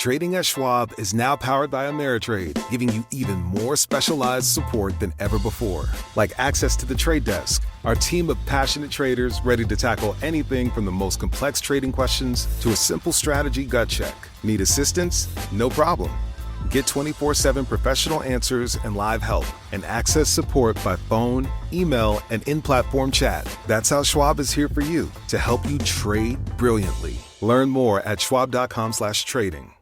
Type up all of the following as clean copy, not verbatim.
Trading at Schwab is now powered by Ameritrade, giving you even more specialized support than ever before. Like access to the trade desk, our team of passionate traders ready to tackle anything from the most complex trading questions to a simple strategy gut check. Need assistance? No problem. Get 24/7 professional answers and live help, and access support by phone, email, and in-platform chat. That's how Schwab is here for you, to help you trade brilliantly. Learn more at schwab.com/trading.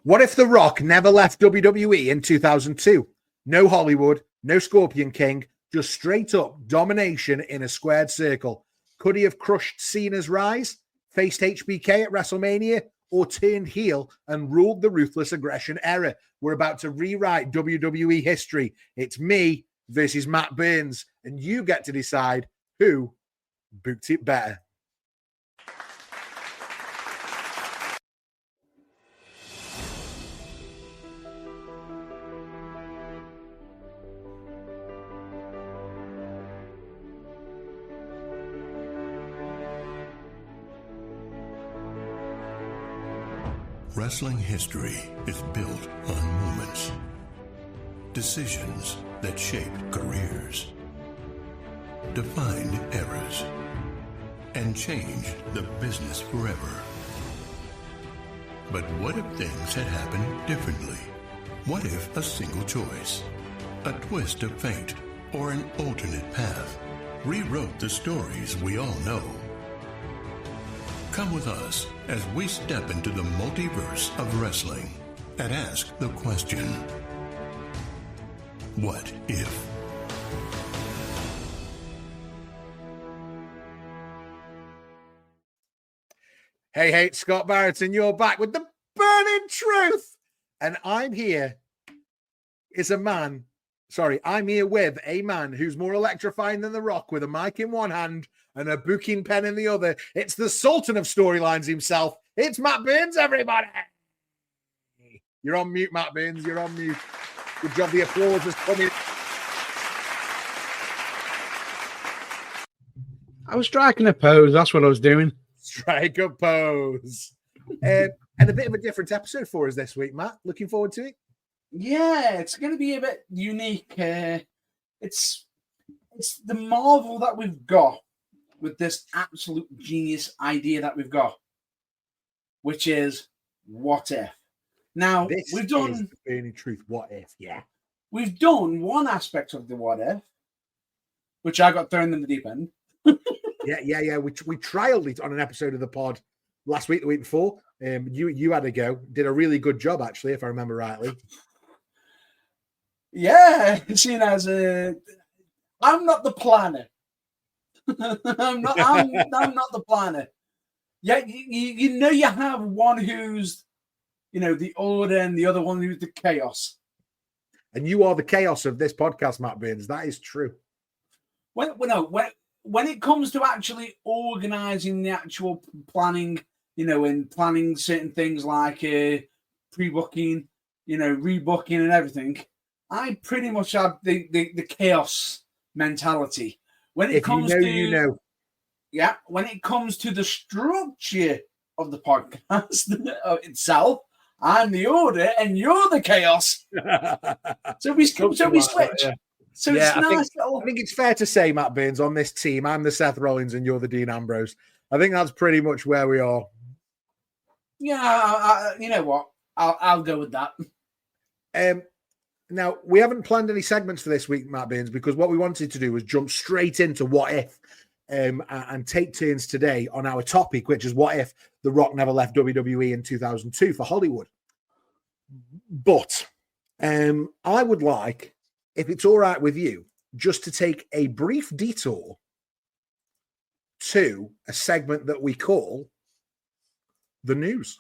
What if The Rock never left WWE in 2002? No Hollywood, no Scorpion King, just straight up domination in a squared circle. Could he have crushed Cena's rise, faced HBK at WrestleMania, or turned heel and ruled the Ruthless Aggression era? We're about to rewrite WWE history. It's me versus Matt Burns, and you get to decide who booked it better. Wrestling history is built on moments, decisions that shaped careers, defined eras, and changed the business forever. But what if things had happened differently? What if a single choice, a twist of fate, or an alternate path rewrote the stories we all know? Come with us as we step into the multiverse of wrestling and ask the question, what if? Hey, it's Scott Barratt, and you're back with the burning truth. And I'm here with a man who's more electrifying than The Rock, with a mic in one hand and a booking pen in the other. It's the Sultan of storylines himself. It's Matt Burns, everybody. You're on mute, Matt Burns. You're on mute. Good job. The applause is coming. I was striking a pose. That's what I was doing. Strike a pose. And a bit of a different episode for us this week, Matt. Looking forward to it. Yeah, it's going to be a bit unique. It's the marvel that we've got with this absolute genius idea that we've got, which is what if. Now, we've done the burning truth. What if? Yeah. We've done one aspect of the what if, which I got thrown in the deep end. Yeah. We trialed it on an episode of the pod last week, the week before. You had a go. Did a really good job, actually, if I remember rightly. Yeah, seen as I'm not the planner. I'm not the planner. Yeah, you know you have one who's, the order, and the other one who's the chaos. And you are the chaos of this podcast, Matt Burns. That is true. When it comes to actually organizing the actual planning, and planning certain things like pre-booking, rebooking and everything, I pretty much have the chaos mentality. When it comes to when it comes to the structure of the podcast itself, I'm the order and you're the chaos. so we switch. Yeah. So it's I think it's fair to say, Matt Burns, on this team, I'm the Seth Rollins and you're the Dean Ambrose. I think that's pretty much where we are. Yeah, you know what? I'll go with that. Now, we haven't planned any segments for this week, Matt Burns, because what we wanted to do was jump straight into what if and take turns today on our topic, which is what if The Rock never left WWE in 2002 for Hollywood. But I would like, if it's all right with you, just to take a brief detour to a segment that we call The News.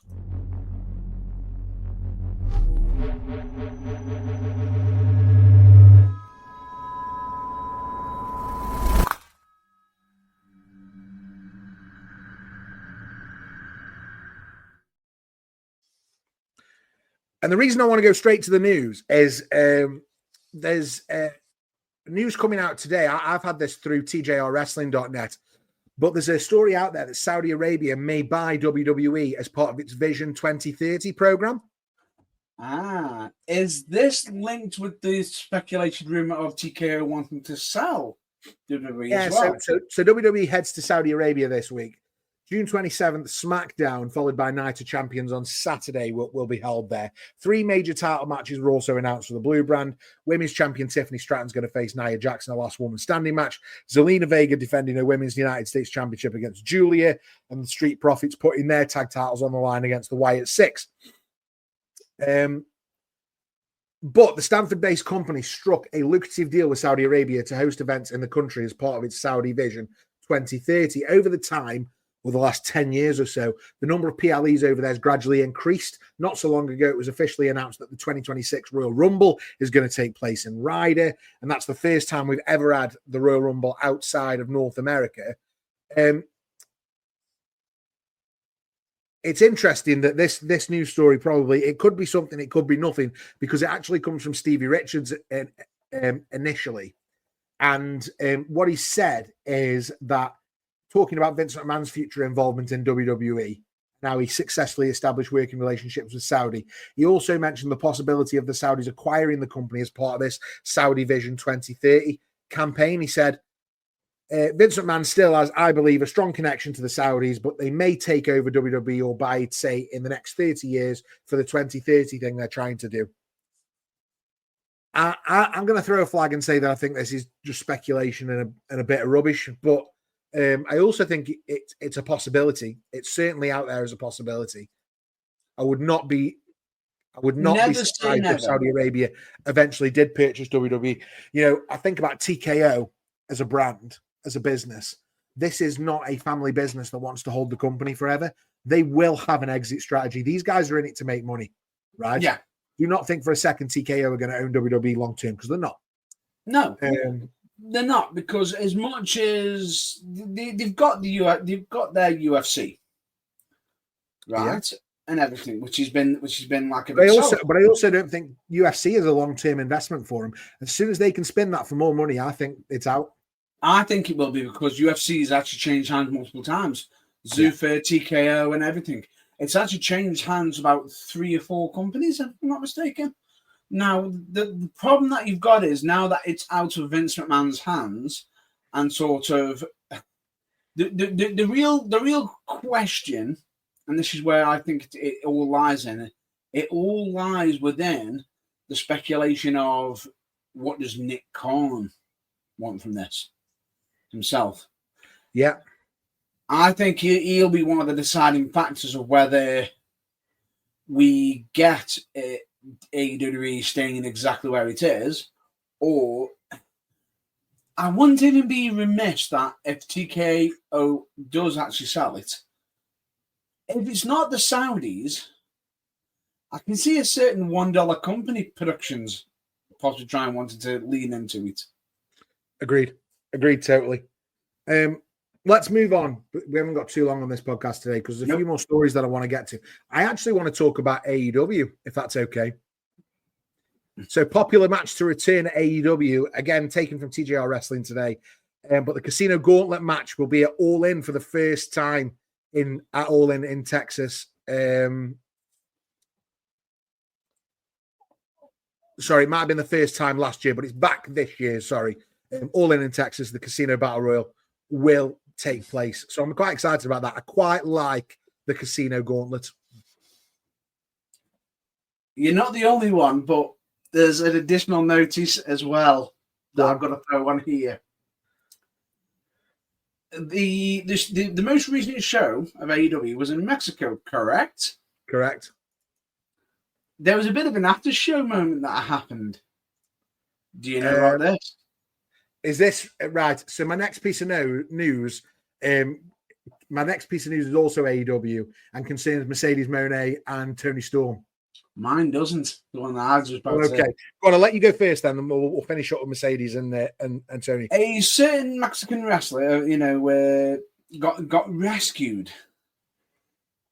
And the reason I want to go straight to the news is there's news coming out today. I've had this through tjrwrestling.net, but there's a story out there that Saudi Arabia may buy WWE as part of its Vision 2030 program. Is this linked with the speculation rumor of TKO wanting to sell WWE as well? So WWE heads to Saudi Arabia this week. June 27th, SmackDown, followed by Night of Champions on Saturday, will be held there. 3 major title matches were also announced for the Blue Brand. Women's champion Tiffany Stratton's going to face Nia Jax in a last woman standing match. Zelina Vega defending her Women's United States Championship against Julia. And the Street Profits putting their tag titles on the line against the Wyatt Six. But the Stanford-based company struck a lucrative deal with Saudi Arabia to host events in the country as part of its Saudi Vision 2030. Over the time, or the last 10 years or so, the number of PLEs over there has gradually increased. Not so long ago, it was officially announced that the 2026 Royal Rumble is going to take place in Ryder, and that's the first time we've ever had the Royal Rumble outside of North America. It's interesting that this news story probably, it could be something, it could be nothing, because it actually comes from Stevie Richards initially. And what he said is that, talking about Vince McMahon's future involvement in WWE, now he successfully established working relationships with Saudi. He also mentioned the possibility of the Saudis acquiring the company as part of this Saudi Vision 2030 campaign. He said, Vince McMahon still has, I believe, a strong connection to the Saudis, but they may take over WWE or buy it, say, in the next 30 years for the 2030 thing they're trying to do. I'm going to throw a flag and say that I think this is just speculation and a bit of rubbish, but I also think it's a possibility. It's certainly out there as a possibility. I would not be surprised if Saudi Arabia eventually did purchase WWE. You know, I think about TKO as a brand, as a business. This is not a family business that wants to hold the company forever. They will have an exit strategy. These guys are in it to make money, right? Yeah. Do not think for a second TKO are going to own WWE long term, because they're not. No. They're not, because as much as they've got their UFC, right, and everything, which has been like a. But I also don't think UFC is a long-term investment for them. As soon as they can spin that for more money, I think it's out. I think it will be, because UFC has actually changed hands multiple times. Zuffa, TKO, and everything. It's actually changed hands about 3 or 4 companies, if I'm not mistaken. Now, the problem that you've got is, now that it's out of Vince McMahon's hands, and sort of the real question, and this is where I think it all lies in, it all lies within the speculation of, what does Nick Khan want from this himself? Yeah. I think he'll be one of the deciding factors of whether we get AEW staying exactly where it is, or I wouldn't even be remiss that if TKO does actually sell it, if it's not the Saudis, I can see a certain $1 company productions possibly trying wanting to lean into it. Agreed totally. Let's move on. We haven't got too long on this podcast today, because there's a few more stories that I want to get to. I actually want to talk about AEW, if that's okay. So, popular match to return at AEW, again, taken from TJR Wrestling today. But the Casino Gauntlet match will be at All In for the first time at All In Texas. Sorry, it might have been the first time last year, but it's back this year. Sorry. All In Texas, the Casino Battle Royal will take place. So I'm quite excited about that. I quite like the Casino Gauntlet. You're not the only one, but there's an additional notice as well that I've got to throw on here. The most recent show of AEW was in Mexico, correct? Correct. There was a bit of an after show moment that happened. Do you know about this? Is this right? So my next piece of news is also AEW and concerns Mercedes Moné and Tony Storm. Mine doesn't. The one that I was just about to say. Okay, well, I'll let you go first, then, and we'll finish up with Mercedes and Tony. A certain Mexican wrestler, got rescued,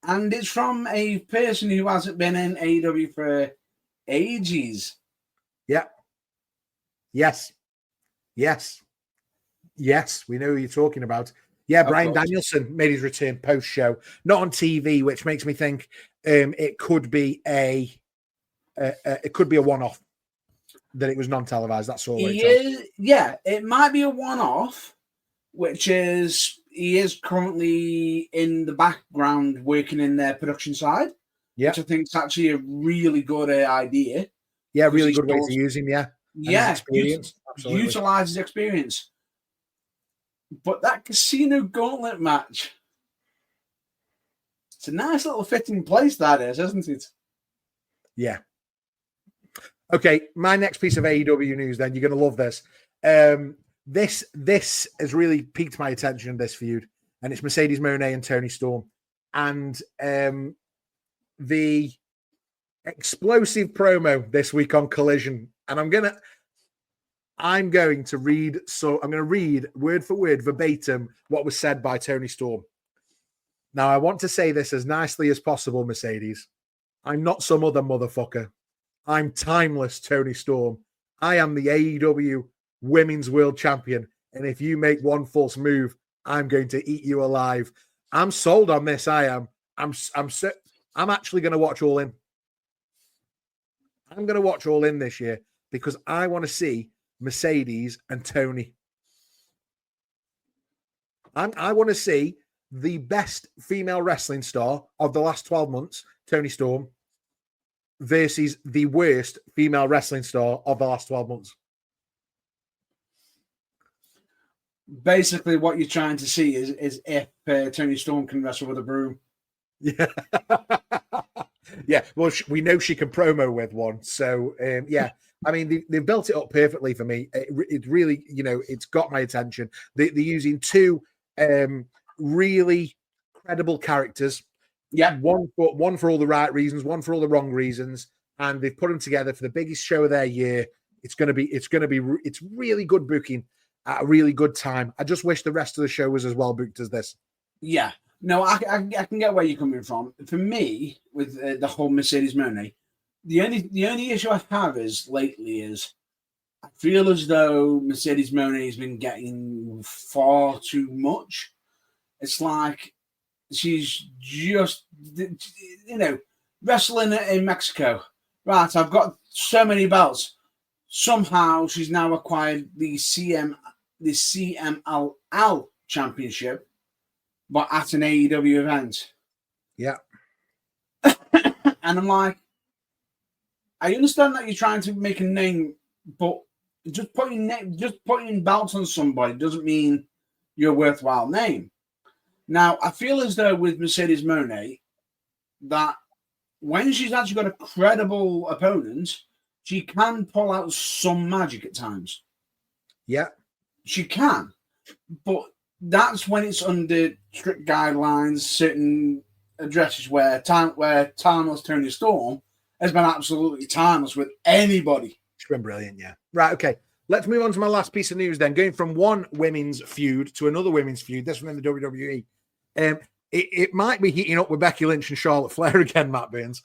and it's from a person who hasn't been in AEW for ages. Yeah. Yes. Yes. Yes. We know who you're talking about. Yeah, Bryan Danielson made his return post-show, not on TV, which makes me think it could be a one-off, that it was non-televised. That's all. It might be a one-off, which is he is currently in the background working in their production side, which I think is actually a really good idea. Yeah, really good way to use him. Yeah, yeah, experience. Utilize his experience. But that Casino Gauntlet match, it's a nice little fitting place, that is, isn't it? Yeah. Okay, my next piece of AEW news, then, you're going to love this. This has really piqued my attention, this feud, and it's Mercedes Moné and Toni Storm. And the explosive promo this week on Collision, and I'm going to read word for word verbatim what was said by Toni Storm. Now, I want to say this as nicely as possible, Mercedes. I'm not some other motherfucker. I'm timeless Toni Storm. I am the AEW Women's World Champion. And if you make one false move, I'm going to eat you alive. I'm sold on this. I am. I'm actually going to watch All In. I'm going to watch All In this year because I want to see Mercedes and Toni. I want to see the best female wrestling star of the last 12 months, Toni Storm, versus the worst female wrestling star of the last 12 months. Basically, what you're trying to see is if Toni Storm can wrestle with a broom. Yeah. Yeah. Well, we know she can promo with one. So, yeah. I mean, they've built it up perfectly for me. It really, it's got my attention. They're using two really credible characters. Yeah, one for all the right reasons, one for all the wrong reasons, and they've put them together for the biggest show of their year. It's really good booking at a really good time. I just wish the rest of the show was as well booked as this. Yeah, no, I can get where you're coming from. For me, with the whole Mercedes Moné, the only issue I have lately is I feel as though Mercedes Moné has been getting far too much. It's like she's just, wrestling in Mexico. Right, I've got so many belts. Somehow she's now acquired the CMLL championship, but at an AEW event. Yeah. And I'm like, I understand that you're trying to make a name, but just putting belts on somebody doesn't mean you're a worthwhile name. Now, I feel as though with Mercedes Moné, that when she's actually got a credible opponent, she can pull out some magic at times. Yeah. She can. But that's when it's under strict guidelines, certain addresses where timeless Toni Storm has been absolutely timeless with anybody. She's been brilliant, yeah. Right, okay. Let's move on to my last piece of news then. Going from one women's feud to another women's feud, this one in the WWE. It might be heating up with Becky Lynch and Charlotte Flair again, Matt Burns.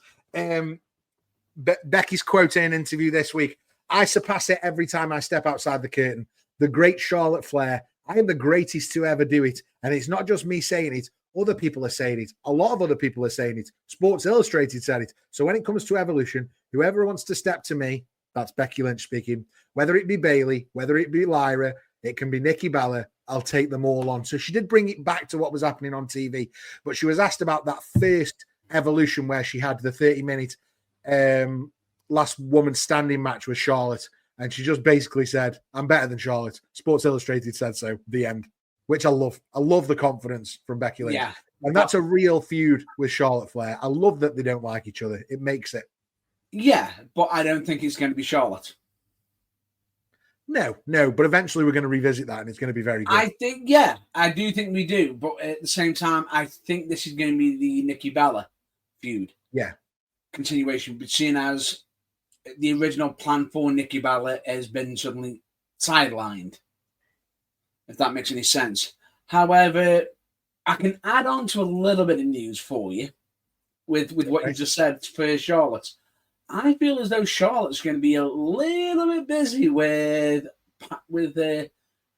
Becky's quote in an interview this week: I surpass it every time I step outside the curtain. The great Charlotte Flair. I am the greatest to ever do it. And it's not just me saying it. Other people are saying it. A lot of other people are saying it. Sports Illustrated said it. So when it comes to Evolution, whoever wants to step to me, that's Becky Lynch speaking, whether it be Bayley, whether it be Lyra, it can be Nikki Bella, I'll take them all on. So she did bring it back to what was happening on TV, but she was asked about that first Evolution where she had the 30-minute last woman standing match with Charlotte, and she just basically said, I'm better than Charlotte. Sports Illustrated said so, the end, which I love. I love the confidence from Becky Lynch. Yeah. And that's a real feud with Charlotte Flair. I love that they don't like each other. It makes it. Yeah, but I don't think it's going to be Charlotte. No, but eventually we're going to revisit that and it's going to be very good. I do think we do. But at the same time, I think this is going to be the Nikki Bella feud. Yeah. Continuation, but seeing as the original plan for Nikki Bella has been suddenly sidelined, if that makes any sense. However, I can add on to a little bit of news for you with what you just said for Charlotte. I feel as though Charlotte's going to be a little bit busy with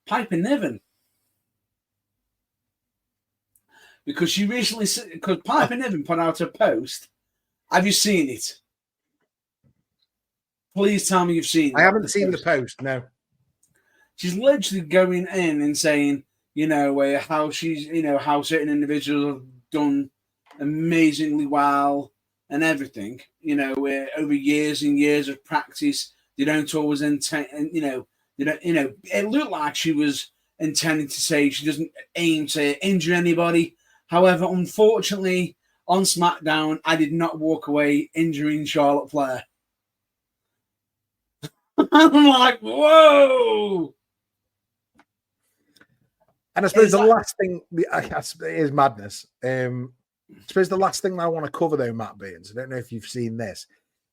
Piper Niven. Because Piper Niven put out a post. Have you seen it? Please tell me you've seen it. I haven't seen the post, no. She's literally going in and saying, how she's, how certain individuals have done amazingly well and everything, over years and years of practice. They don't always intend, it looked like she was intending to say she doesn't aim to injure anybody. However, unfortunately, on SmackDown, I did not walk away injuring Charlotte Flair. I'm like, whoa! And I suppose the last thing is madness. I suppose the last thing I want to cover, though, Matt Baines, I don't know if you've seen this,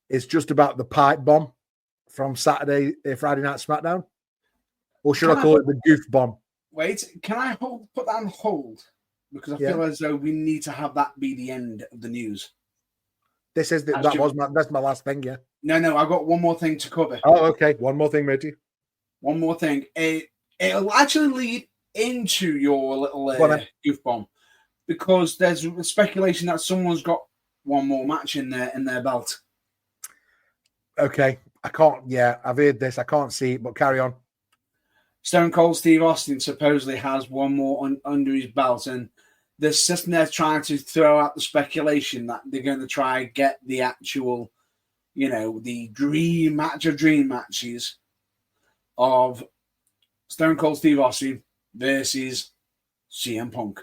is just about the pipe bomb from Friday Night SmackDown. Or should I call it the goof bomb? Wait, can I put that on hold? Because I feel as though we need to have that be the end of the news. That's my last thing, yeah. No, I've got one more thing to cover. Oh, okay. One more thing, matey. One more thing. It'll actually lead into your little goof bomb, because there's speculation that someone's got one more match in their belt. Okay. I've heard this. I can't see it, but carry on. Stone Cold Steve Austin supposedly has one more under his belt, and they're sitting there trying to throw out the speculation that they're going to try and get the actual, the dream match of dream matches of Stone Cold Steve Austin versus CM Punk.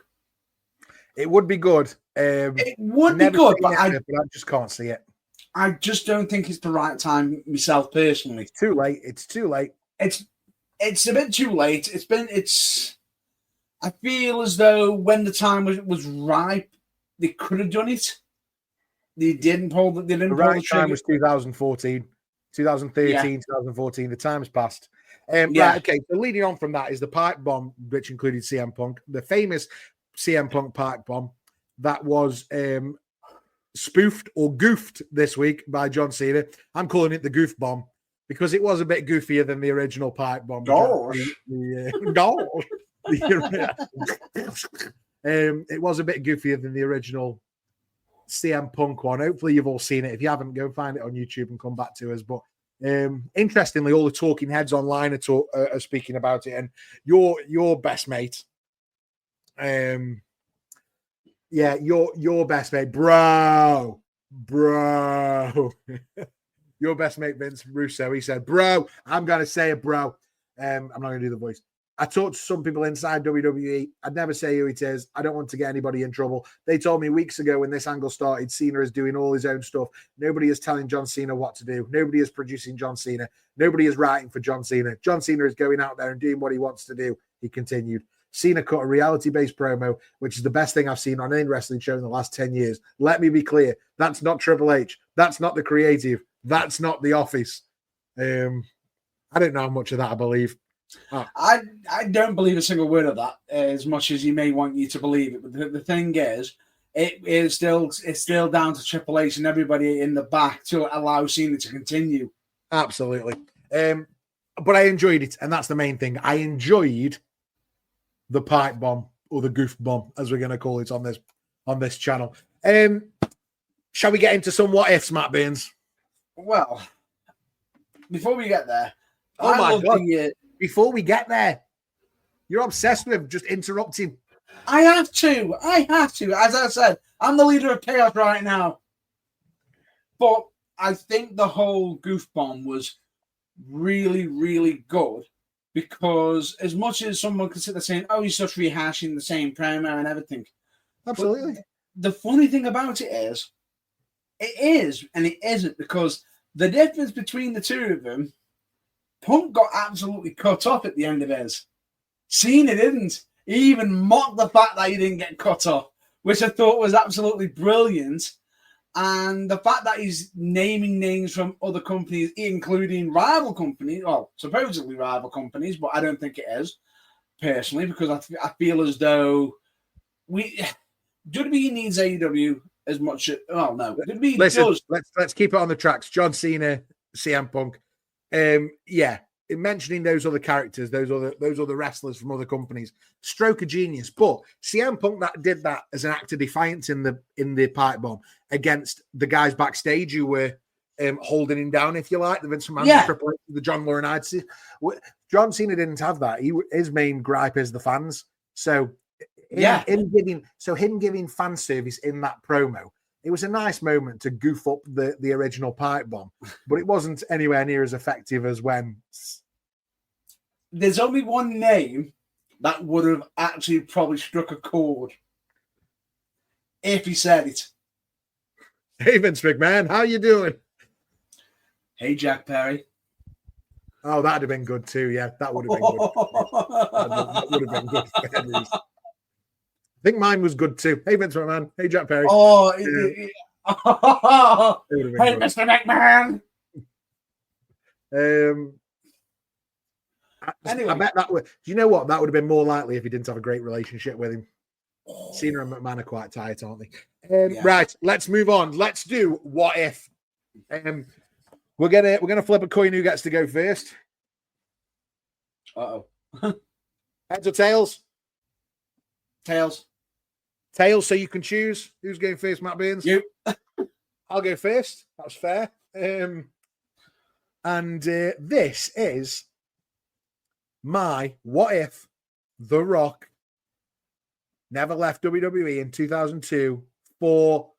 It would be good. It would be good, but I just can't see it. I just don't think it's the right time myself personally. It's too late. It's a bit too late. I feel as though when the time was ripe, they could have done it. They didn't pull the trigger. The right time was 2014, 2013, 2014. The time's passed. Right, okay, so leading on from that is the pipe bomb, which included CM Punk, the famous CM Punk pipe bomb that was spoofed or goofed this week by John Cena. I'm calling it the goof bomb because it was a bit goofier than the original pipe bomb. Gosh. It was a bit goofier than the original CM Punk one. Hopefully you've all seen it. If you haven't, go find it on YouTube and come back to us. But interestingly, all the talking heads online are speaking about it, and your best mate, your best mate, bro, your best mate Vince Russo. He said, "Bro, I'm gonna say it, bro." I'm not gonna do the voice. I talked to some people inside WWE. I'd never say who it is. I don't want to get anybody in trouble. They told me weeks ago when this angle started, Cena is doing all his own stuff. Nobody is telling John Cena what to do. Nobody is producing John Cena. Nobody is writing for John Cena. John Cena is going out there and doing what he wants to do. He continued. Cena cut a reality-based promo, which is the best thing I've seen on any wrestling show in the last 10 years. Let me be clear. That's not Triple H. That's not the creative. That's not The Office. I don't know how much of that I believe. Oh. I don't believe a single word of that, as much as he may want you to believe it. But the thing is, it's still down to Triple H and everybody in the back to allow Cena to continue. Absolutely. But I enjoyed it, and that's the main thing. I enjoyed the pipe bomb, or the goof bomb, as we're going to call it on this channel. Shall we get into some what ifs, Matt Baines? Well, before we get there, oh my God. Before we get there, you're obsessed with just interrupting. I have to. As I said, I'm the leader of chaos right now. But I think the whole goof bomb was really, really good, because as much as someone can sit there saying, oh, he's just rehashing the same promo and everything. Absolutely. The funny thing about it is and it isn't, because the difference between the two of them, Punk got absolutely cut off at the end of his. Cena didn't. He even mocked the fact that he didn't get cut off, which I thought was absolutely brilliant. And the fact that he's naming names from other companies, including rival companies, well, supposedly rival companies, but I don't think it is, personally, because I feel as though WWE needs AEW as much. Oh no, to me, Listen, does. let's keep it on the tracks. John Cena, CM Punk. Yeah, in mentioning those other characters, those other wrestlers from other companies, stroke of genius. But CM Punk that did that as an act of defiance in the pipe bomb against the guys backstage who were holding him down, if you like, the Vince McMahon, Triple H, the John Laurinaitis. John Cena didn't have that. His main gripe is the fans. So him giving fan service in that promo, it was a nice moment to goof up the original pipe bomb, but it wasn't anywhere near as effective as when. There's only one name that would have actually probably struck a chord if he said it. Hey, Vince McMahon, how you doing? Hey, Jack Perry. Oh, that'd have been good too. Yeah, that would have been good. That would have been good. I think mine was good too. Hey, Vince McMahon. Hey, Jack Perry. Oh, hey, good. Mr. McMahon. Anyway, I bet that would. Do you know what? That would have been more likely if he didn't have a great relationship with him. Cena and McMahon are quite tight, aren't they? Right. Let's move on. Let's do what if. We're gonna flip a coin. Who gets to go first? Uh-oh. Heads or tails? Tails. Tails. So you can choose who's going first. Matt Burns. You. I'll go first. That's fair. And this is my what if The Rock never left WWE in 2002 for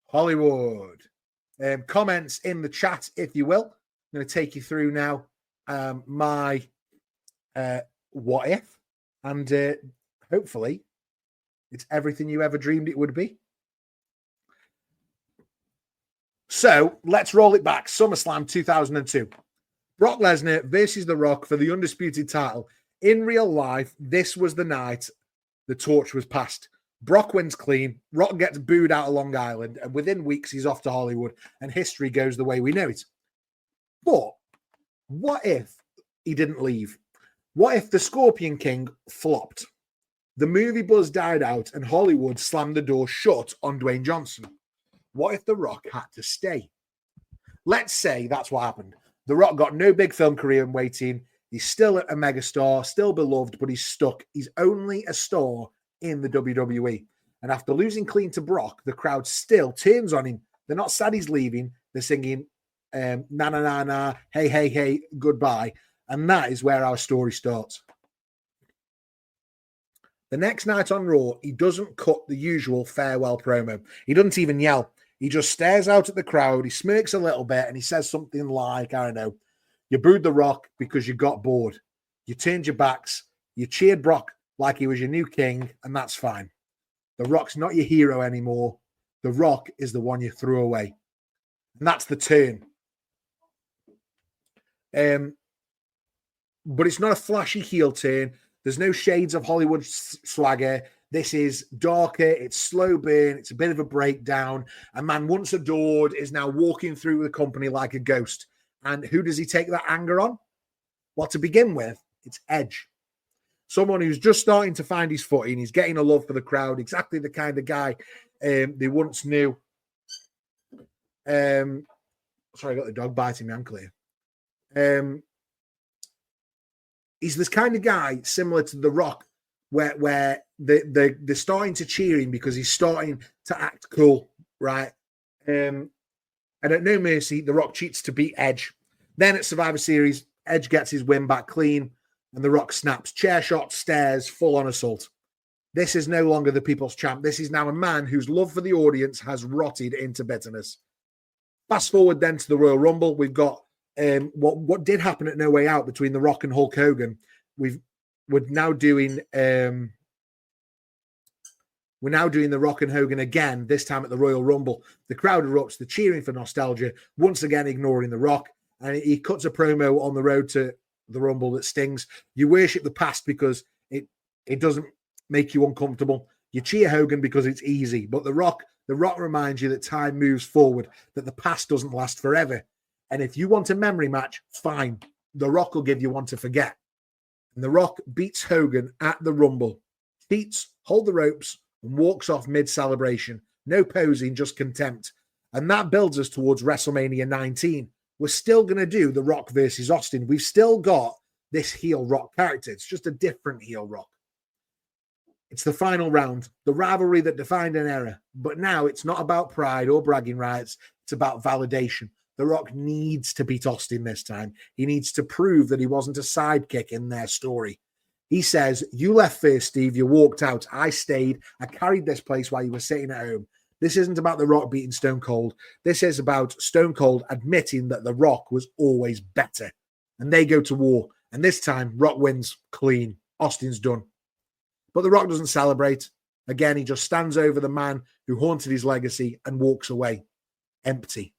Hollywood. Comments in the chat, if you will. I'm going to take you through now my what if, and hopefully it's everything you ever dreamed it would be. So let's roll it back. SummerSlam 2002. Brock Lesnar versus The Rock for the undisputed title. In real life, this was the night the torch was passed. Brock wins clean. Rock gets booed out of Long Island, and within weeks he's off to Hollywood, and history goes the way we know it. But what if he didn't leave? What if the Scorpion King flopped? The movie buzz died out, and Hollywood slammed the door shut on Dwayne Johnson. What if The Rock had to stay? Let's say that's what happened. The Rock got no big film career in waiting. He's still a megastar, still beloved, but he's stuck. He's only a star in the WWE. And after losing clean to Brock, the crowd still turns on him. They're not sad he's leaving. They're singing, na, na, na, na, hey, hey, hey, goodbye. And that is where our story starts. The next night on Raw, he doesn't cut the usual farewell promo. He doesn't even yell. He just stares out at the crowd. He smirks a little bit and he says something like, I don't know, you booed The Rock because you got bored. You turned your backs. You cheered Brock like he was your new king, and that's fine. The Rock's not your hero anymore. The Rock is the one you threw away. And that's the turn. But it's not a flashy heel turn. There's no shades of Hollywood swagger. This is darker. It's slow burn. It's a bit of a breakdown. A man once adored is now walking through the company like a ghost. And who does he take that anger on? Well, to begin with, it's Edge. Someone who's just starting to find his footing. He's getting a love for the crowd. Exactly the kind of guy they once knew. Sorry, I got the dog biting my ankle here. He's this kind of guy similar to The Rock, where they're starting to cheer him because he's starting to act cool, right? And at No Mercy, The Rock cheats to beat Edge. Then at Survivor Series, Edge gets his win back clean, and The Rock snaps. Chair shot, stairs, full-on assault. This is no longer the people's champ. This is now a man whose love for the audience has rotted into bitterness. Fast forward then to the Royal Rumble. We've got what did happen at No Way Out between The Rock and Hulk Hogan. We're now doing The Rock and Hogan again, this time at the Royal Rumble. The crowd erupts, they're cheering for nostalgia, once again ignoring The Rock, and he cuts a promo on the road to the Rumble that stings. You worship the past because it doesn't make you uncomfortable. You cheer Hogan because it's easy, but The Rock reminds you that time moves forward, that the past doesn't last forever. And if you want a memory match, fine. The Rock will give you one to forget. And The Rock beats Hogan at the Rumble, cheats, hold the ropes, and walks off mid-celebration. No posing, just contempt. And that builds us towards WrestleMania 19. We're still going to do The Rock versus Austin. We've still got this heel Rock character. It's just a different heel Rock. It's the final round, the rivalry that defined an era. But now it's not about pride or bragging rights. It's about validation. The Rock needs to beat Austin this time. He needs to prove that he wasn't a sidekick in their story. He says, you left first, Steve. You walked out. I stayed. I carried this place while you were sitting at home. This isn't about The Rock beating Stone Cold. This is about Stone Cold admitting that The Rock was always better. And they go to war. And this time, Rock wins clean. Austin's done. But The Rock doesn't celebrate. Again, he just stands over the man who haunted his legacy and walks away empty.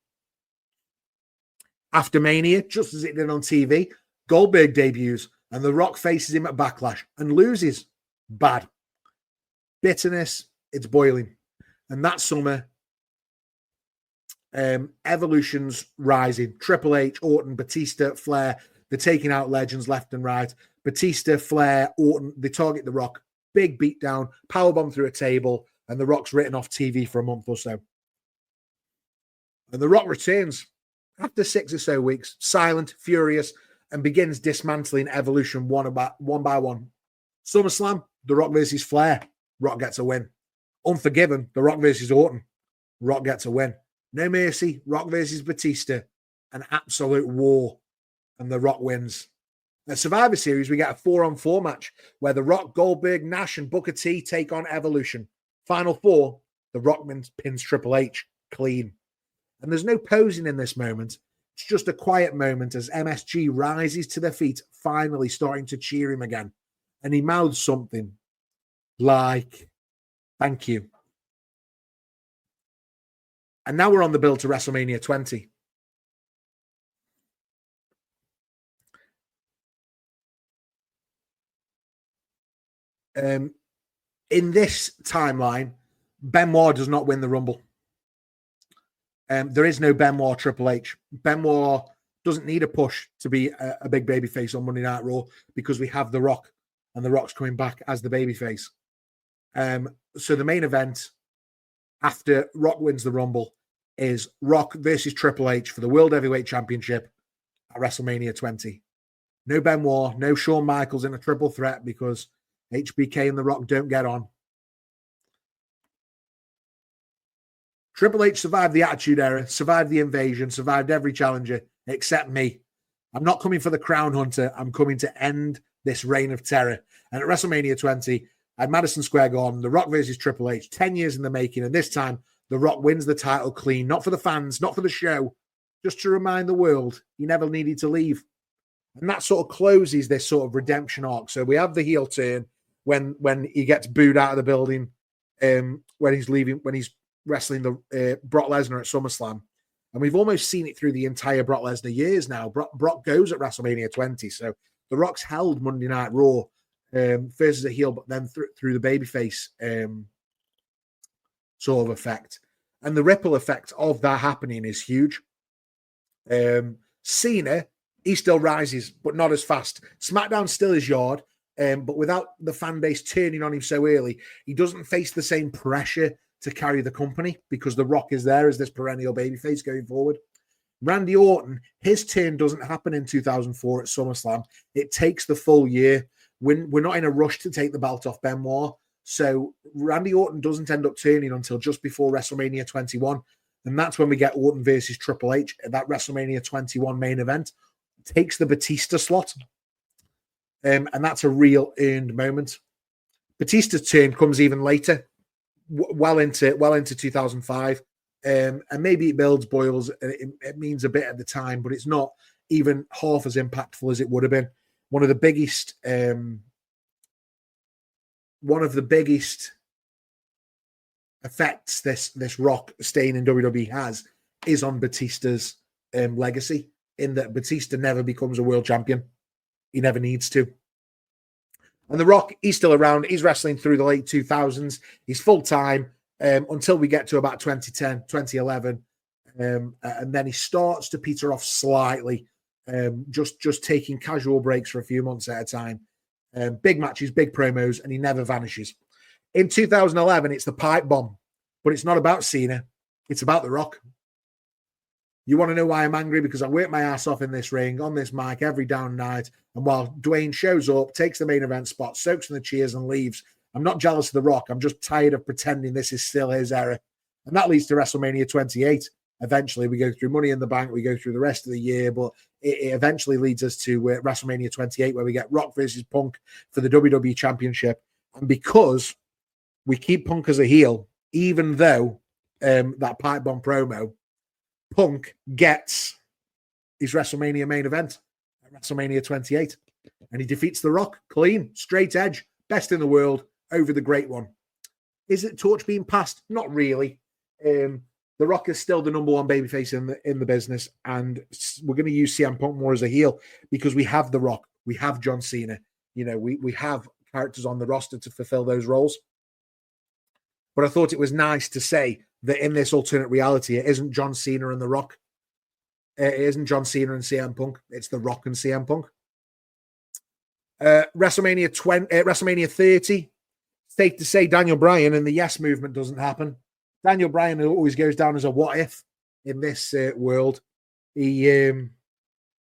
After Mania, just as it did on TV, Goldberg debuts and The Rock faces him at Backlash and loses. Bad. Bitterness, it's boiling. And that summer, Evolution's rising. Triple H, Orton, Batista, Flair, they're taking out legends left and right. Batista, Flair, Orton, they target The Rock. Big beatdown, powerbomb through a table, and The Rock's written off TV for a month or so. And The Rock returns after 6 or so weeks, silent, furious, and begins dismantling Evolution one by one. SummerSlam, The Rock versus Flair. Rock gets a win. Unforgiven, The Rock versus Orton. Rock gets a win. No Mercy, Rock versus Batista. An absolute war, and The Rock wins. At Survivor Series, we get a 4-on-4 match where The Rock, Goldberg, Nash, and Booker T take on Evolution. Final 4, The Rock pins Triple H clean. And there's no posing in this moment. It's just a quiet moment as MSG rises to their feet, finally starting to cheer him again. And he mouths something like, thank you. And now we're on the build to WrestleMania 20. In this timeline, Benoit does not win the Rumble. There is no Benoit Triple H. Benoit doesn't need a push to be a big babyface on Monday Night Raw because we have The Rock, and The Rock's coming back as the babyface. So the main event after Rock wins the Rumble is Rock versus Triple H for the World Heavyweight Championship at WrestleMania 20. No Benoit, no Shawn Michaels in a triple threat because HBK and The Rock don't get on. Triple H survived the Attitude Era, survived the invasion, survived every challenger except me. I'm not coming for the crown hunter. I'm coming to end this reign of terror. And at WrestleMania 20, at Madison Square Garden, The Rock versus Triple H, 10 years in the making. And this time, The Rock wins the title clean, not for the fans, not for the show, just to remind the world he never needed to leave. And that sort of closes this sort of redemption arc. So we have the heel turn when he gets booed out of the building, when he's leaving, when he's wrestling the Brock Lesnar at SummerSlam. And we've almost seen it through the entire Brock Lesnar years now. Brock goes at WrestleMania 20. So The Rock's held Monday Night Raw first as a heel, but then through the babyface sort of effect. And the ripple effect of that happening is huge. Cena, he still rises, but not as fast. SmackDown still is yard, but without the fan base turning on him so early, he doesn't face the same pressure to carry the company because The Rock is there as this perennial babyface going forward. Randy Orton, his turn doesn't happen in 2004 at SummerSlam. It takes the full year. We're not in a rush to take the belt off Benoit. So Randy Orton doesn't end up turning until just before WrestleMania 21. And that's when we get Orton versus Triple H at that WrestleMania 21 main event. Takes the Batista slot. And that's a real earned moment. Batista's turn comes even later, well into 2005. And maybe it builds, boils, and it means a bit at the time, but it's not even half as impactful as it would have been. One of the biggest effects this Rock staying in WWE has is on Batista's legacy, in that Batista never becomes a world champion. He never needs to. And The Rock, he's still around. He's wrestling through the late 2000s. He's full-time until we get to about 2010, 2011. And then he starts to peter off slightly, just taking casual breaks for a few months at a time. Big matches, big promos, and he never vanishes. In 2011, it's the pipe bomb. But it's not about Cena. It's about The Rock. You want to know why I'm angry? Because I work my ass off in this ring, on this mic, every down night. And while Dwayne shows up, takes the main event spot, soaks in the cheers and leaves, I'm not jealous of The Rock. I'm just tired of pretending this is still his era. And that leads to WrestleMania 28. Eventually, we go through Money in the Bank. We go through the rest of the year. But it eventually leads us to WrestleMania 28, where we get Rock versus Punk for the WWE Championship. And because we keep Punk as a heel, even though that pipe bomb promo, Punk gets his WrestleMania main event at WrestleMania 28. And he defeats The Rock clean, straight edge, best in the world, over the great one. Is it torch being passed? Not really. The Rock is still the number one babyface in the business, and we're going to use CM Punk more as a heel because we have The Rock, we have John Cena. You know, we have characters on the roster to fulfill those roles. But I thought it was nice to say that in this alternate reality, it isn't John Cena and The Rock. It isn't John Cena and CM Punk. It's The Rock and CM Punk. WrestleMania 30. Safe to say Daniel Bryan and the Yes Movement doesn't happen. Daniel Bryan always goes down as a what if in this world. He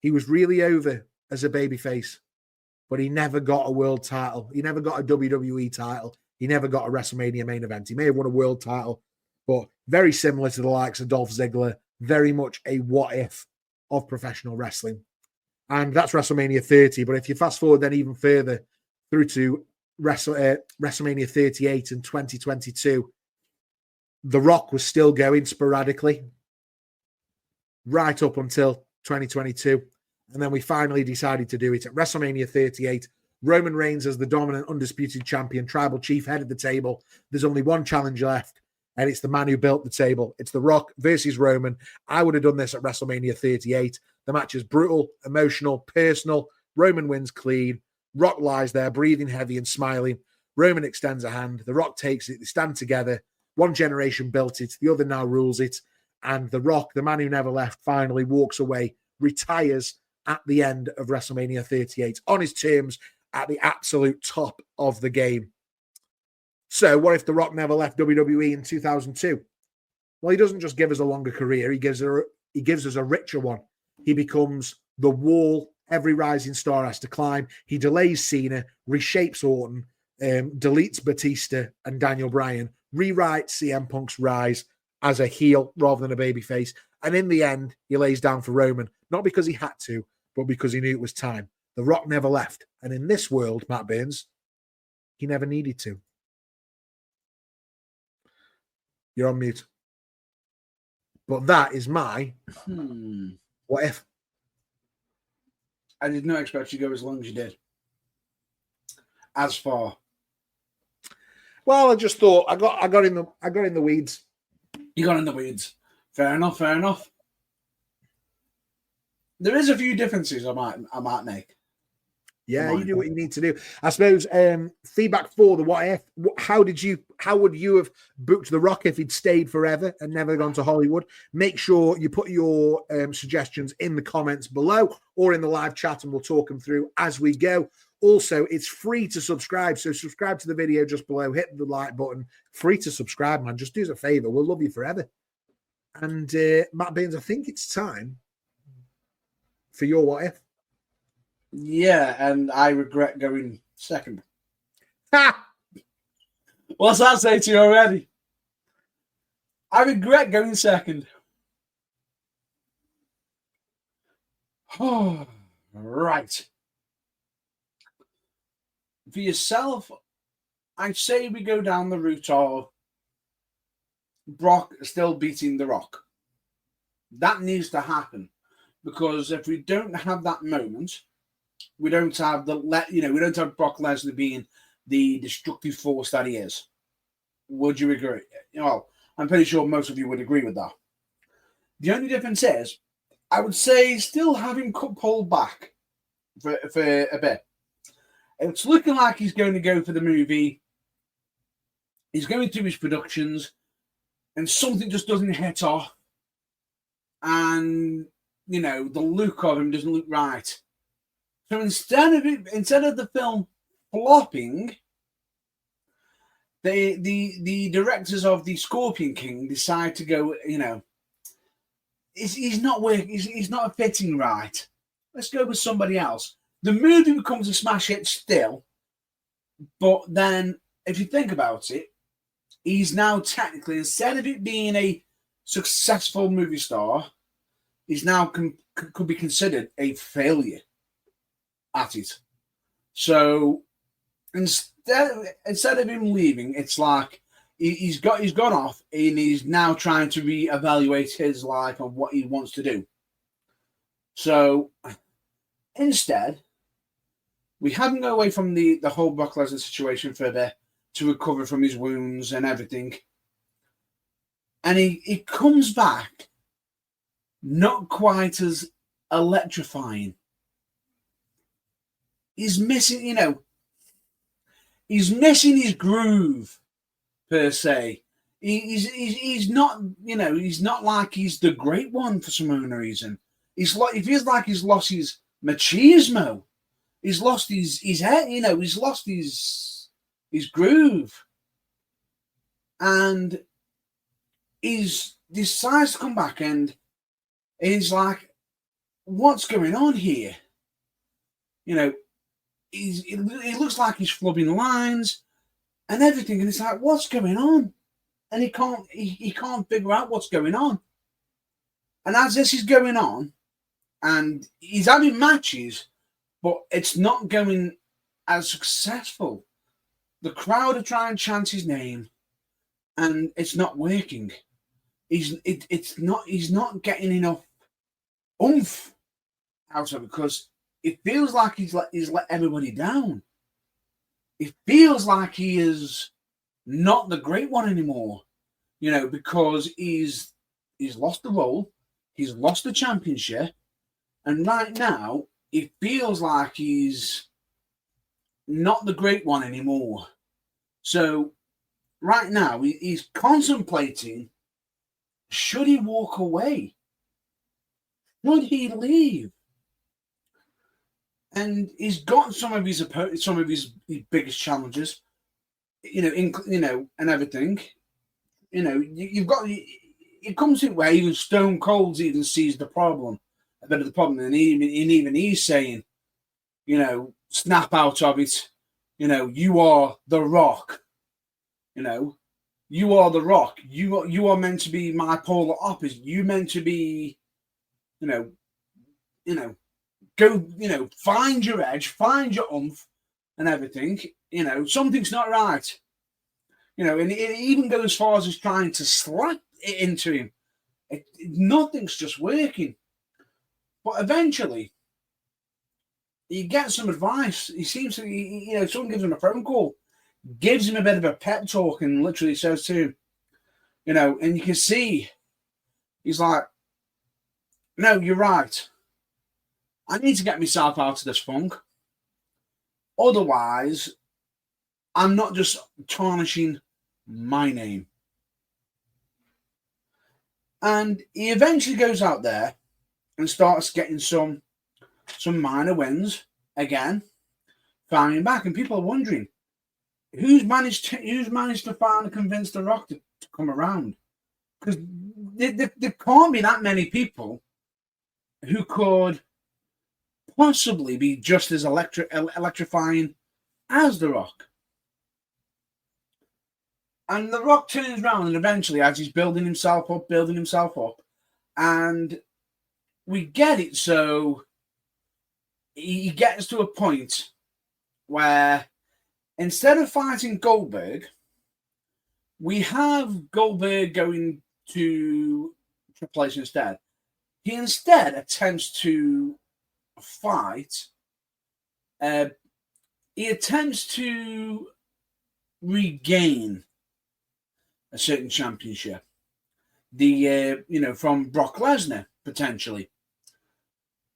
was really over as a babyface, but he never got a world title. He never got a WWE title. He never got a WrestleMania main event. He may have won a world title, but very similar to the likes of Dolph Ziggler, very much a what if of professional wrestling. And that's WrestleMania 30. But if you fast forward then even further through to WrestleMania 38 in 2022, The Rock was still going sporadically right up until 2022. And then we finally decided to do it at WrestleMania 38. Roman Reigns as the dominant, undisputed champion, tribal chief, head of the table. There's only one challenge left, and it's the man who built the table. It's The Rock versus Roman. I would have done this at WrestleMania 38. The match is brutal, emotional, personal. Roman wins clean. Rock lies there, breathing heavy and smiling. Roman extends a hand. The Rock takes it. They stand together. One generation built it. The other now rules it. And The Rock, the man who never left, finally walks away, retires at the end of WrestleMania 38 on his terms at the absolute top of the game. So what if The Rock never left WWE in 2002? Well, he doesn't just give us a longer career. He gives us a richer one. He becomes the wall every rising star has to climb. He delays Cena, reshapes Orton, deletes Batista and Daniel Bryan, rewrites CM Punk's rise as a heel rather than a babyface. And in the end, he lays down for Roman, not because he had to, but because he knew it was time. The Rock never left. And in this world, Matt Burns, he never needed to. You're on mute. But that is my what if. I did not expect you to go as long as you did. As far. Well, I just thought I got in the weeds. You got in the weeds. Fair enough, fair enough. There is a few differences I might make. Yeah, you do what you need to do. I suppose feedback for the what if. How would you have booked The Rock if he'd stayed forever and never gone to Hollywood? Make sure you put your suggestions in the comments below or in the live chat, and we'll talk them through as we go. Also, it's free to subscribe, so subscribe to the video just below. Hit the like button. Free to subscribe, man. Just do us a favor. We'll love you forever. And Matt Baines, I think it's time for your what if. Yeah, and I regret going second. Ha! What's that say to you already? I regret going second. Oh, right. For yourself, I'd say we go down the route of Brock still beating The Rock. That needs to happen, because if we don't have that moment, we don't have we don't have Brock Lesnar being the destructive force that he is. Would you agree? Well, I'm pretty sure most of you would agree with that. The only difference is, I would say still have him pulled back for a bit. It's looking like he's going to go for the movie. He's going through his productions, and something just doesn't hit off. And, the look of him doesn't look right. So instead of the film flopping, the directors of the Scorpion King decide to go, he's not working, he's not fitting right. Let's go with somebody else. The movie becomes a smash hit still, but then if you think about it, he's now technically, instead of it being a successful movie star, he's now could be considered a failure at it. So instead of him leaving, it's like he's gone off and he's now trying to reevaluate his life and what he wants to do. So instead, we have him go away from the whole Brock Lesnar situation for a bit to recover from his wounds and everything. And he comes back not quite as electrifying. He's missing, he's missing his groove, per se. He's not, he's not like he's the great one for some unknown reason. It feels like he's lost his machismo. He's lost his head, he's lost his groove. And he's decides to come back and he's like, what's going on here? It looks like he's flubbing lines and everything. And it's like, what's going on? And he can't figure out what's going on. And as this is going on, and he's having matches, but it's not going as successful. The crowd are trying to chant his name, and it's not working. He's not getting enough oomph out of it because it feels like he's let everybody down. It feels like he is not the great one anymore, because he's lost the role, he's lost the championship, and right now it feels like he's not the great one anymore. So right now he's contemplating, should he walk away? Should he leave? And he's got some of his biggest challenges, and everything. You've got it comes to where even Stone Cold even sees the problem, a bit of the problem, and even he's saying, snap out of it. You are the Rock. You are the Rock. You are meant to be my polar opposite. You meant to be, go, find your edge, find your oomph and everything. Something's not right. And it even goes as far as trying to slap it into him. Nothing's just working. But eventually, he gets some advice. He seems to, someone gives him a phone call, gives him a bit of a pep talk, and literally says to him, and you can see, he's like, no, you're right. I need to get myself out of this funk. Otherwise, I'm not just tarnishing my name. And he eventually goes out there and starts getting some minor wins again, firing back. And people are wondering, who's managed to finally convince The Rock to come around? Because there can't be that many people who could possibly be just as electrifying as The Rock. And The Rock turns around, and eventually, as he's building himself up, and we get it. So he gets to a point where instead of fighting Goldberg, we have Goldberg going to Triple H instead. He instead attempts to fight. He attempts to regain a certain championship, from Brock Lesnar potentially,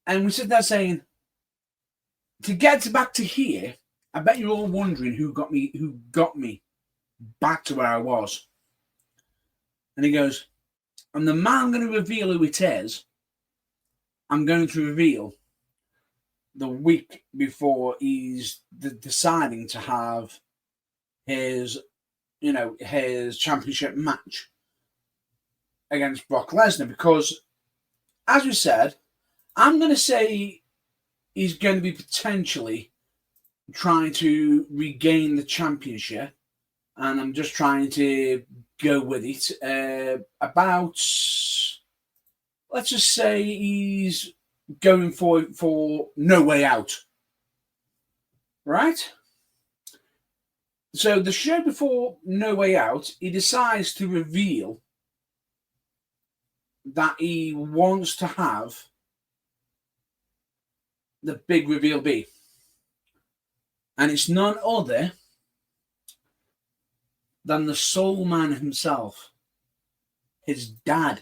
and we sit there saying, to get back to here, I bet you're all wondering who got me back to where I was. And he goes, and the man I'm going to reveal who it is, I'm going to reveal the week before he's deciding to have his his championship match against Brock Lesnar, because, as we said, I'm going to say he's going to be potentially trying to regain the championship, and I'm just trying to go with it. Let's just say he's going for No Way Out, right? So the show before No Way Out, he decides to reveal that he wants to have the big reveal be. And it's none other than the Soul Man himself, his dad,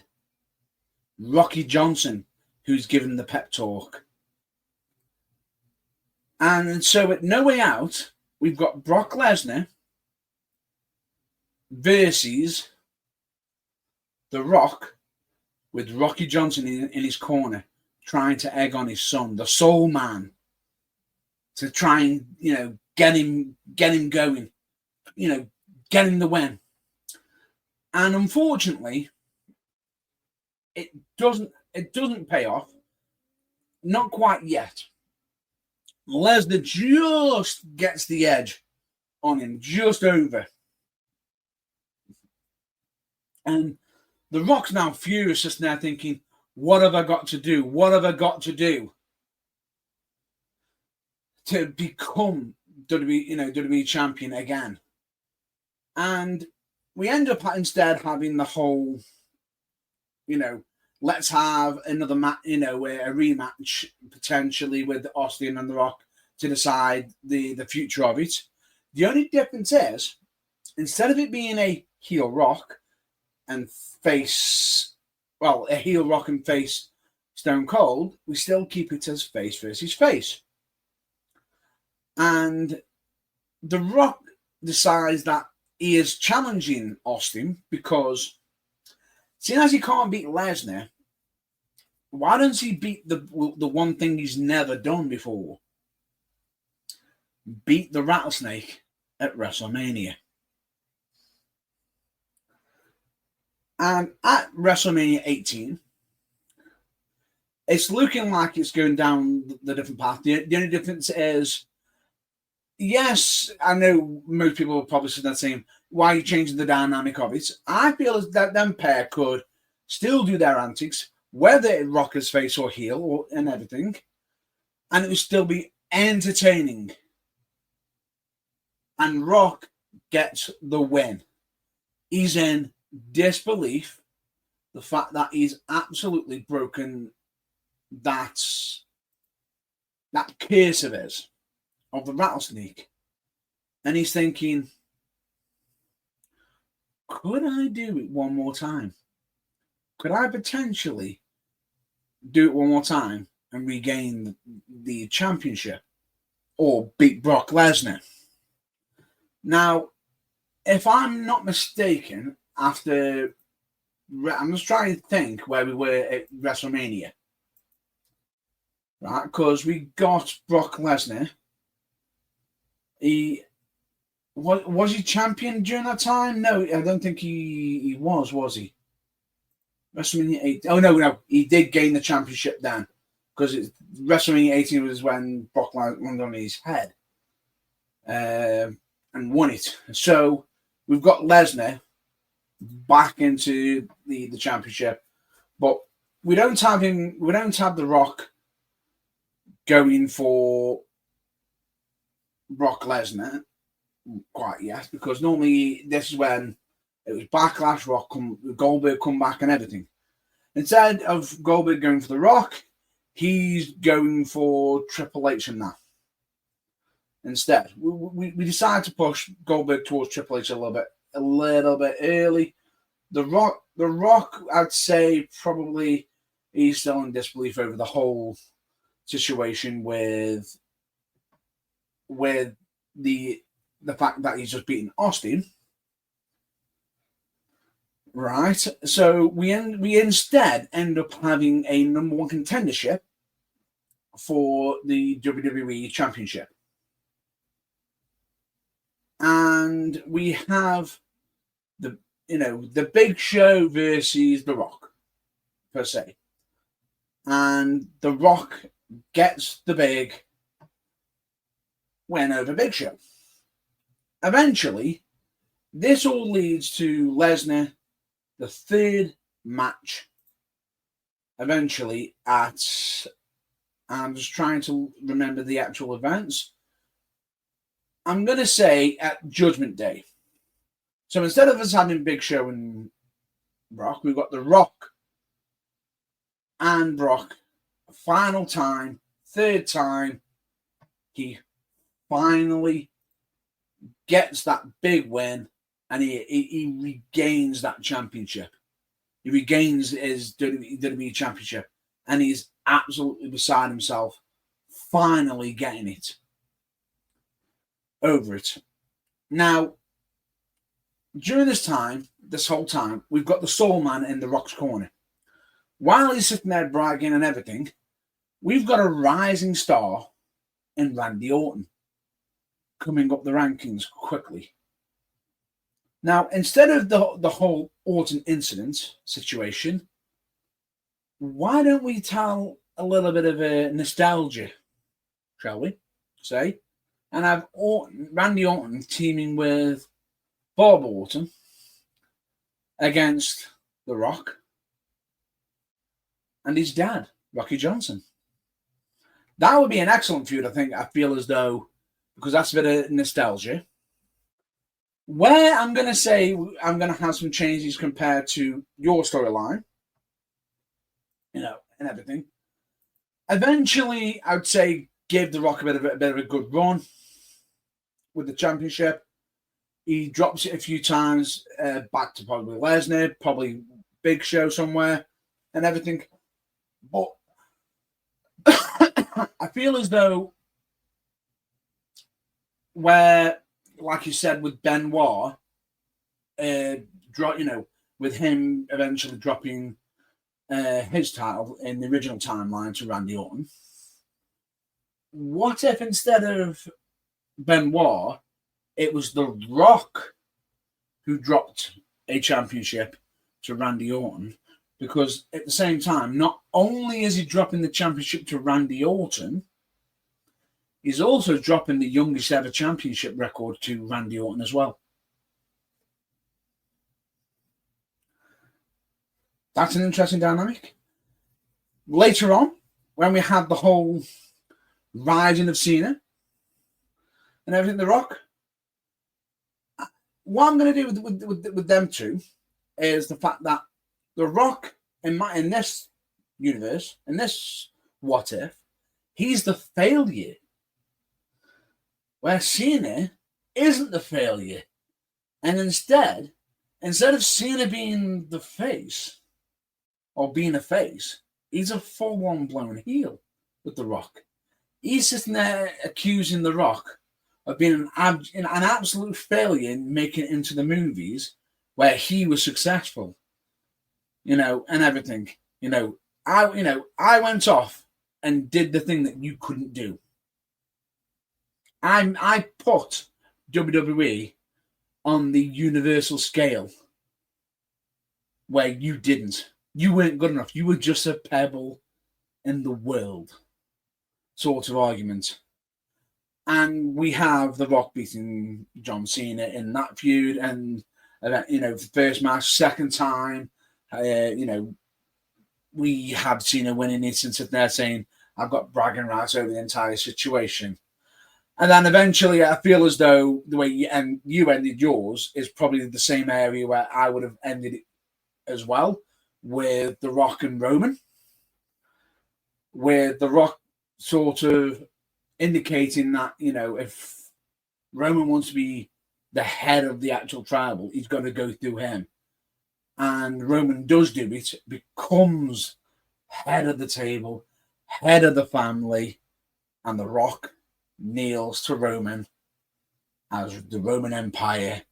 Rocky Johnson, who's given the pep talk. And so at No Way Out, we've got Brock Lesnar versus The Rock, with Rocky Johnson in his corner, trying to egg on his son, the Soul Man, to try and get him going, get him the win. And unfortunately, it doesn't pay off, not quite yet. Lesnar just gets the edge on him, just over. And The Rock's now furious, just now thinking, what have I got to do? What have I got to do to become WWE champion again? And we end up instead having the whole, let's have another match, a rematch potentially with Austin and The Rock to decide the future of it. The only difference is, instead of it being a heel Rock and a heel Rock and face Stone Cold, we still keep it as face versus face. And The Rock decides that he is challenging Austin because, seeing as he can't beat Lesnar, why doesn't he beat the one thing he's never done before? Beat the Rattlesnake at WrestleMania. And at WrestleMania 18, it's looking like it's going down the different path. The only difference is, yes, I know most people will probably say that saying, why are you changing the dynamic of it? I feel as that them pair could still do their antics, whether Rocker's face or heel and everything, and it would still be entertaining. And Rock gets the win. He's in disbelief, the fact that he's absolutely broken that curse of his, of the rattlesnake. And he's thinking, could I do it one more time? Could I potentially do it one more time and regain the championship or beat Brock Lesnar? Now, if I'm not mistaken, I'm just trying to think where we were at WrestleMania, right? Because we got Brock Lesnar. Was he champion during that time? No, I don't think he was he? WrestleMania 18. Oh, no, he did gain the championship then, because WrestleMania 18 was when Brock landed on his head and won it. So we've got Lesnar back into the championship, but we don't have The Rock going for Brock Lesnar quite yet, because normally this is when it was Backlash, Goldberg come back and everything. Instead of Goldberg going for The Rock, he's going for Triple H and that. Instead, we decided to push Goldberg towards Triple H a little bit early. The Rock, I'd say probably he's still in disbelief over the whole situation with the fact that he's just beaten Austin. Right. So we instead end up having a number one contendership for the WWE Championship. And we have the Big Show versus The Rock, per se. And The Rock gets the big win over Big Show. Eventually, this all leads to Lesnar, the third match. Eventually, I'm just trying to remember the actual events. I'm going to say at Judgment Day. So instead of us having Big Show and Brock, we've got The Rock and Brock. Final time, third time, he finally gets that big win, and he regains that championship. He regains his WWE championship, and he's absolutely beside himself, finally getting it. Over it. Now, during this whole time, we've got the Soul Man in The Rock's corner. While he's sitting there bragging and everything, we've got a rising star in Randy Orton coming up the rankings quickly. Now, instead of the whole Orton incident situation, why don't we tell a little bit of a nostalgia, shall we say, and have Randy Orton teaming with Bob Orton against The Rock and his dad, Rocky Johnson. That would be an excellent feud, I think. I feel as though, because that's a bit of nostalgia. Where I'm going to say I'm going to have some changes compared to your storyline, and everything. Eventually, I would say give The Rock a bit of a good run with the championship. He drops it a few times back to probably Lesnar, probably Big Show somewhere, and everything. But I feel as though where, like you said, with Benoit, with him eventually dropping his title in the original timeline to Randy Orton. What if instead of Benoit, it was The Rock who dropped a championship to Randy Orton? Because at the same time, not only is he dropping the championship to Randy Orton, he's also dropping the youngest ever championship record to Randy Orton as well. That's an interesting dynamic. Later on, when we had the whole rising of Cena and everything, The Rock, what I'm going to do with them two is the fact that The Rock, in this universe, in this what if, he's the failure. Where Cena isn't the failure. And instead of Cena being the face, or being a face, he's a full-on blown heel with The Rock. He's sitting there accusing The Rock of being an absolute failure in making it into the movies where he was successful. And everything. I went off and did the thing that you couldn't do. I put WWE on the universal scale where you didn't. You weren't good enough. You were just a pebble in the world sort of argument. And we have The Rock beating John Cena in that feud. And, first match, second time, we had Cena winning it and sitting there saying, I've got bragging rights over the entire situation. And then eventually I feel as though the way you ended yours is probably the same area where I would have ended it as well, with The Rock and Roman. With The Rock sort of indicating that, if Roman wants to be the head of the actual tribal, he's got to go through him. And Roman does do it, becomes head of the table, head of the family, and The Rock kneels to Roman as the Roman Empire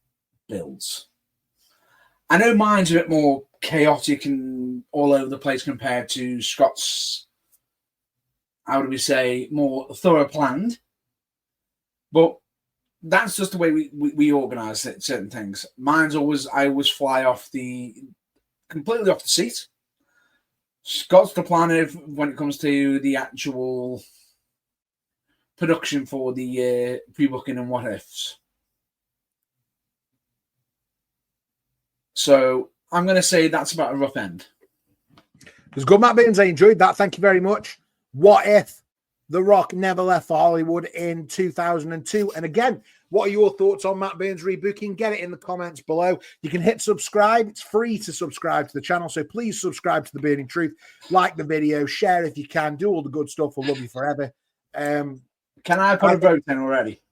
builds. I know mine's a bit more chaotic and all over the place compared to Scott's, how do we say, more thorough planned. But that's just the way we organize certain things. I always fly completely off the seat. Scott's the planner when it comes to the actual production for the pre-booking and what ifs. So I'm going to say that's about a rough end. It was good, Matt Baines. I enjoyed that. Thank you very much. What if The Rock never left for Hollywood in 2002? And again, what are your thoughts on Matt Baines rebooking? Get it in the comments below. You can hit subscribe. It's free to subscribe to the channel, so please subscribe to The Burning Truth. Like the video, share if you can, do all the good stuff. We'll love you forever. Can I put a vote in already?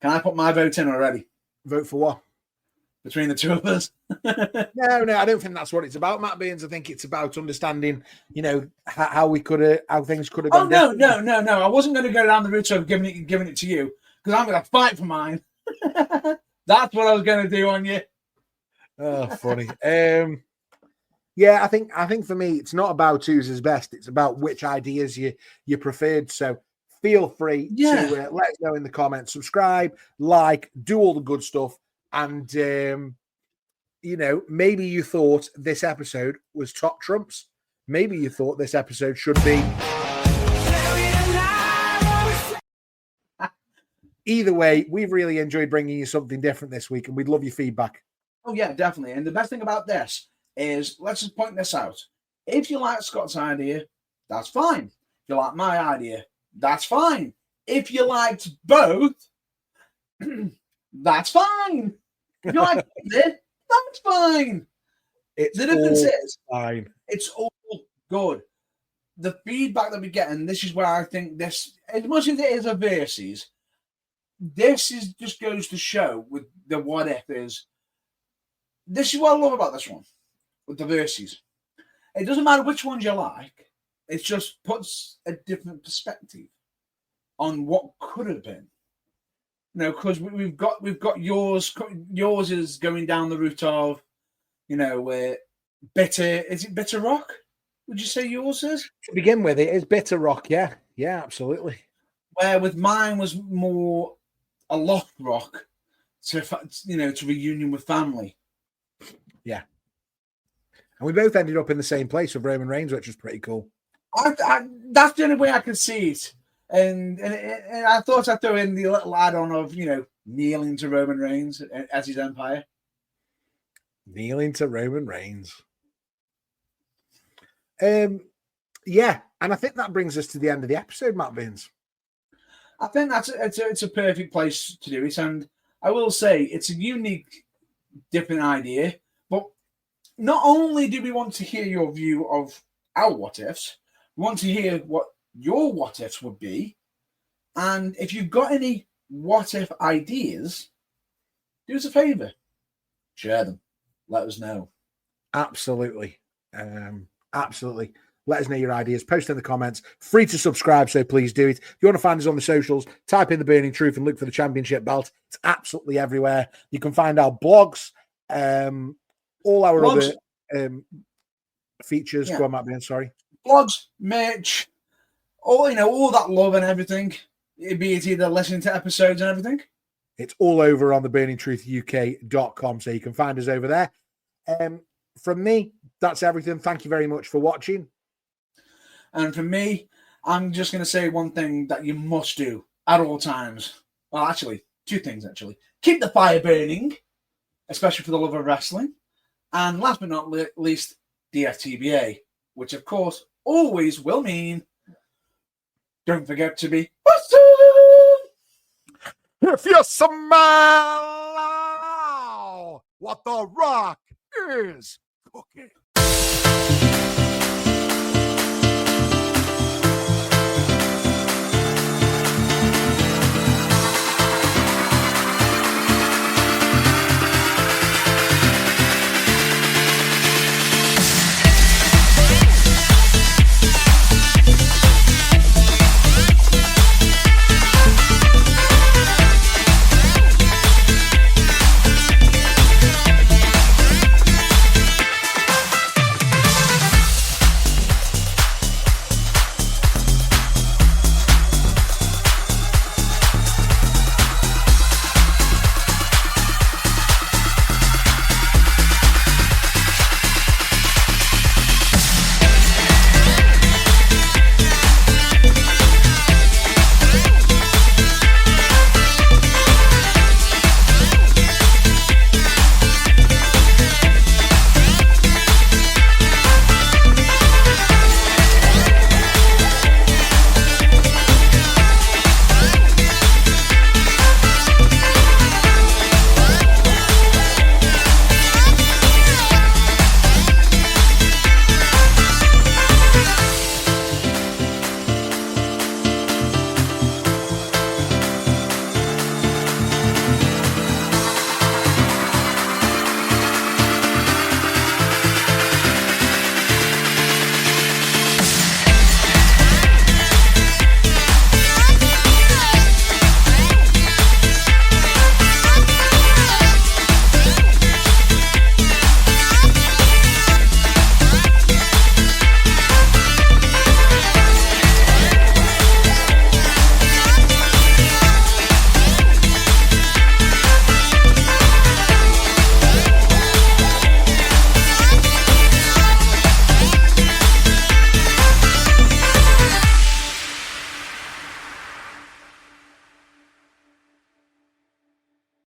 Can I put my vote in already? Vote for what? Between the two of us? No, I don't think that's what it's about, Matt Baines. I think it's about understanding, how things could have gone. Oh, no. I wasn't going to go down the route of giving it to you, because I'm going to fight for mine. That's what I was going to do on you. Oh, funny. Yeah, I think for me, it's not about who's his best. It's about which ideas you preferred. So feel free to let us know in the comments, subscribe, like, do all the good stuff. And, maybe you thought this episode was top trumps. Maybe you thought this episode should be. Either way, we've really enjoyed bringing you something different this week, and we'd love your feedback. Oh, yeah, definitely. And the best thing about this is, let's just point this out. If you like Scott's idea, that's fine. If you like my idea, that's fine. If you liked both, that's fine. If you like it, that's fine. The difference is fine. It's all good. The feedback that we get, and this is where I think this, as much as it is a versus, this is just goes to show with the what if is. This is what I love about this one with the versus. It doesn't matter which ones you like. It just puts a different perspective on what could have been. Because we've got yours. Yours is going down the route of, bitter. Is it bitter rock? Would you say yours is? To begin with, it is bitter rock. Yeah, absolutely. Where with mine was more a lost rock to reunion with family. Yeah, and we both ended up in the same place with Roman Reigns, which was pretty cool. That's the only way I could see it. And I thought I'd throw in the little add-on of, kneeling to Roman Reigns as his empire. Kneeling to Roman Reigns. Yeah, and I think that brings us to the end of the episode, Matt Baines. I think it's a perfect place to do it. And I will say, it's a unique, different idea. But not only do we want to hear your view of our what-ifs, we want to hear what your what ifs would be, and if you've got any what if ideas, do us a favor, share them, let us know. Absolutely. Let us know your ideas, post in the comments, free to subscribe, so please do it. If you want to find us on the socials, type in The Burning Truth and look for the championship belt. It's absolutely everywhere. You can find our blogs, all our other features. Go on, Matt Baines, sorry. Blogs, merch, all that love and everything. It'd be either listening to episodes and everything. It's all over on theburningtruthuk.com, so you can find us over there. From me, that's everything. Thank you very much for watching. And from me, I'm just going to say one thing that you must do at all times. Well, actually, two things, actually. Keep the fire burning, especially for the love of wrestling. And last but not least, DFTBA, which, of course, always will mean don't forget to be awesome. If you smell what The Rock is cooking.